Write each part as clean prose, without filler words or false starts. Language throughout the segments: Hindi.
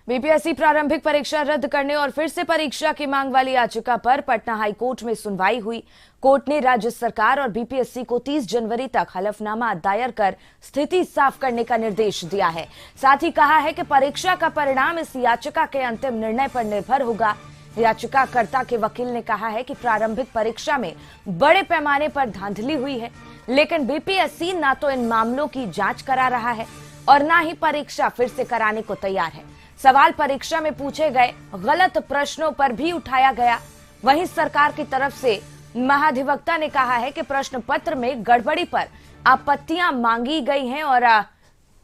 बीपीएससी प्रारंभिक परीक्षा रद्द करने और फिर से परीक्षा की मांग वाली याचिका पर पटना हाईकोर्ट में सुनवाई हुई। कोर्ट ने राज्य सरकार और बीपीएससी को 30 जनवरी तक हलफनामा दायर कर स्थिति साफ करने का निर्देश दिया है। साथ ही कहा है कि परीक्षा का परिणाम इस याचिका के अंतिम निर्णय पर निर्भर होगा। याचिकाकर्ता के वकील ने कहा है कि प्रारंभिक परीक्षा में बड़े पैमाने पर धांधली हुई है, लेकिन बीपीएससी न तो इन मामलों की जांच करा रहा है और न ही परीक्षा फिर से कराने को तैयार है। सवाल परीक्षा में पूछे गए गलत प्रश्नों पर भी उठाया गया। वहीं सरकार की तरफ से महाधिवक्ता ने कहा है कि प्रश्न पत्र में गड़बड़ी पर आपत्तियां मांगी गई हैं और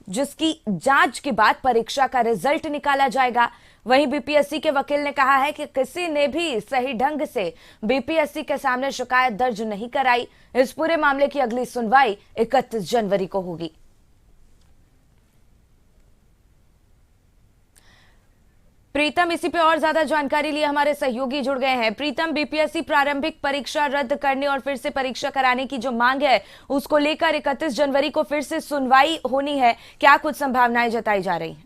जिसकी जांच के बाद परीक्षा का रिजल्ट निकाला जाएगा। वहीं बीपीएससी के वकील ने कहा है कि किसी ने भी सही ढंग से बीपीएससी के सामने शिकायत दर्ज नहीं कराई। इस पूरे मामले की अगली सुनवाई 31 जनवरी को होगी। प्रीतम, इसी पे और ज्यादा जानकारी लिए हमारे सहयोगी जुड़ गए हैं। प्रीतम, बीपीएससी प्रारंभिक परीक्षा रद्द करने और फिर से परीक्षा कराने की जो मांग है उसको लेकर 31 जनवरी को फिर से सुनवाई होनी है। क्या कुछ संभावनाएं जताई जा रही हैं?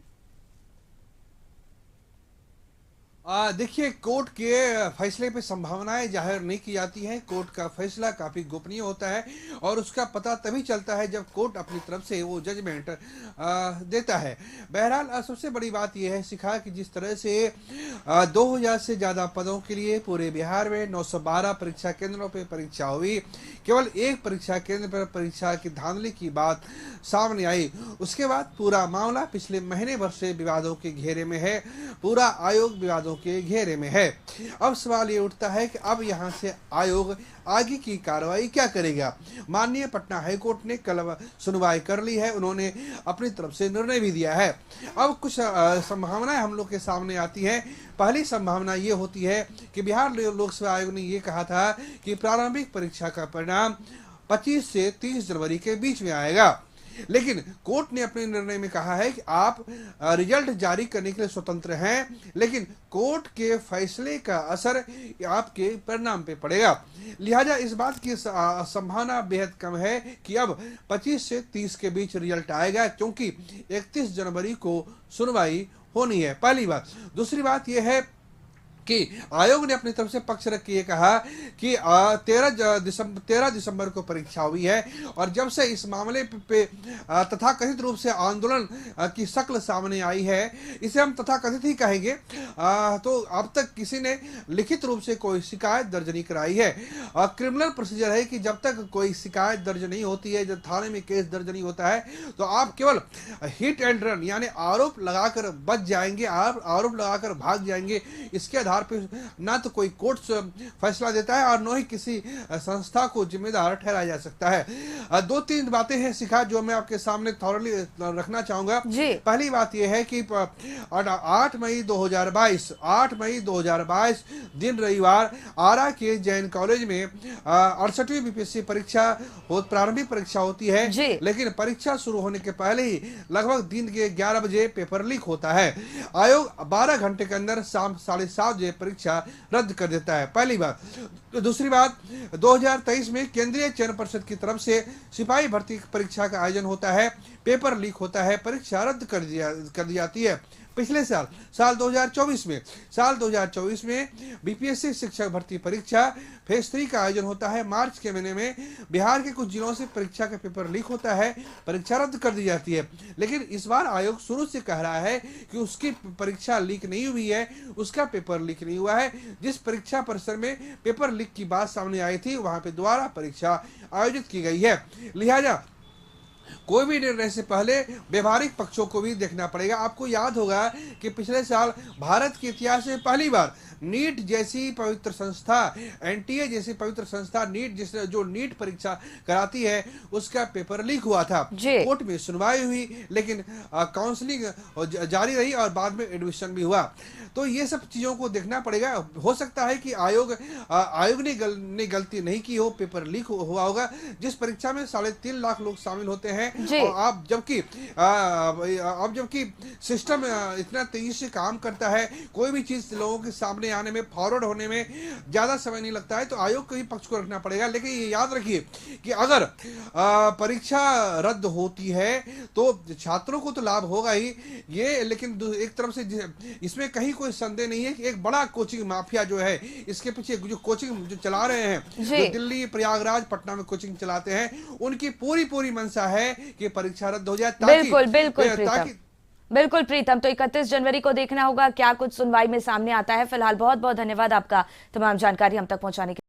देखिए, कोर्ट के फैसले पे संभावनाएं जाहिर नहीं की जाती हैं। कोर्ट का फैसला काफ़ी गोपनीय होता है और उसका पता तभी चलता है जब कोर्ट अपनी तरफ से वो जजमेंट देता है। बहरहाल सबसे बड़ी बात यह है शिखा कि जिस तरह से 2000 से ज़्यादा पदों के लिए पूरे बिहार में 912 परीक्षा केंद्रों पर परीक्षा हुई, केवल एक परीक्षा केंद्र पर परीक्षा की धांधली की बात सामने आई। उसके बाद पूरा मामला पिछले महीने भर से विवादों के घेरे में है, पूरा आयोग विवादों के घेरे में है। अब सवाल ये उठता है कि अब यहाँ से आयोग आगे की कार्रवाई क्या करेगा। माननीय पटना हाईकोर्ट ने कल सुनवाई कर ली है, उन्होंने अपनी तरफ से निर्णय भी दिया है। अब कुछ संभावनाएं हम लोग के सामने आती हैं। पहली संभावना ये होती है कि बिहार लोक सेवा आयोग ने ये कहा था कि प्रारंभिक परीक्षा का परिणाम 25 से 30 जनवरी के बीच में आएगा, लेकिन कोर्ट ने अपने निर्णय में कहा है कि आप रिजल्ट जारी करने के लिए स्वतंत्र हैं, लेकिन कोर्ट के फैसले का असर आपके परिणाम पे पड़ेगा। लिहाजा इस बात की संभावना बेहद कम है कि अब 25 से 30 के बीच रिजल्ट आएगा, क्योंकि 31 जनवरी को सुनवाई होनी है। पहली बात। दूसरी बात यह है कि आयोग ने अपनी तरफ से पक्ष रख के ये कहा कि 13 दिसंबर को परीक्षा हुई है और जब से इस मामले पे तथाकथित रूप से आंदोलन की शक्ल सामने आई है, इसे हम तथाकथित ही कहेंगे, तो अब तक किसी ने लिखित रूप से कोई शिकायत दर्ज नहीं कराई है। क्रिमिनल प्रोसीजर है कि जब तक कोई शिकायत दर्ज नहीं होती है, जब थाने में केस दर्ज नहीं होता है, तो आप केवल हिट एंड रन यानी आरोप लगाकर बच जाएंगे, आरोप लगाकर भाग जाएंगे। इसके आधार पे ना तो कोई कोर्ट फैसला देता है और न ही किसी संस्था को जिम्मेदार ठहराया जा सकता है। दो तीन बातें हैं शिखा जो मैं आपके सामने थॉरली रखना चाहूंगा। पहली बात यह है कि 8 मई 2022 दिन रविवार आरा के जैन कॉलेज में 68वीं बीपीएससी परीक्षा प्रारंभिक परीक्षा होती है, लेकिन परीक्षा शुरू होने के पहले ही लगभग दिन के 11 बजे पेपर लीक होता है। आयोग 12 घंटे के अंदर शाम 7:30 बजे परीक्षा रद्द कर देता है। पहली बात। तो दूसरी बात, 2023 में केंद्रीय चयन परिषद की तरफ से सिपाही भर्ती परीक्षा का आयोजन होता है, पेपर लीक होता है, परीक्षा रद्द कर दी जाती है। पिछले साल 2024 में बीपीएससी शिक्षक भर्ती परीक्षा फेज 3 का आयोजन होता है। मार्च के महीने में बिहार के कुछ जिलों से परीक्षा का पेपर लीक होता है, परीक्षा रद्द कर दी जाती है। लेकिन इस बार आयोग शुरू से कह रहा है कि उसकी परीक्षा लीक नहीं हुई है, उसका पेपर लीक नहीं हुआ है। जिस परीक्षा परिसर में पेपर लीक की बात सामने आई थी, वहां पे दोबारा परीक्षा आयोजित की गई है। लिहाजा कोई भी निर्णय से पहले व्यवहारिक पक्षों को भी देखना पड़ेगा। आपको याद होगा कि पिछले साल भारत के इतिहास में पहली बार नीट जैसी पवित्र संस्था, एनटीए जैसी पवित्र संस्था, जो नीट परीक्षा कराती है, उसका पेपर लीक हुआ था। कोर्ट में सुनवाई हुई, लेकिन काउंसलिंग जारी रही और बाद में एडमिशन भी हुआ। तो ये सब चीजों को देखना पड़ेगा। हो सकता है कि आयोग ने गलती नहीं की हो, पेपर लीक हुआ होगा। जिस परीक्षा में 3.5 लाख लोग शामिल होते हैं जी। और आप जबकि सिस्टम इतना तेजी से काम करता है, कोई भी चीज लोगों के सामने आने में, फॉरवर्ड होने में ज्यादा समय नहीं लगता है, तो आयोग को ही पक्ष को रखना पड़ेगा। लेकिन ये याद रखिए कि अगर परीक्षा रद्द होती है तो छात्रों को तो लाभ होगा ही ये, लेकिन एक तरफ से इसमें कहीं कोई संदेह नहीं है कि एक बड़ा कोचिंग माफिया जो है, इसके पीछे जो कोचिंग जो चला रहे हैं, जो दिल्ली, प्रयागराज, पटना में कोचिंग चलाते हैं, उनकी पूरी मंशा है कि परीक्षा रद्द हो जाए, बिल्कुल प्रीतम। तो 31 जनवरी को देखना होगा क्या कुछ सुनवाई में सामने आता है। फिलहाल बहुत बहुत धन्यवाद आपका तमाम जानकारी हम तक पहुंचाने के लिए।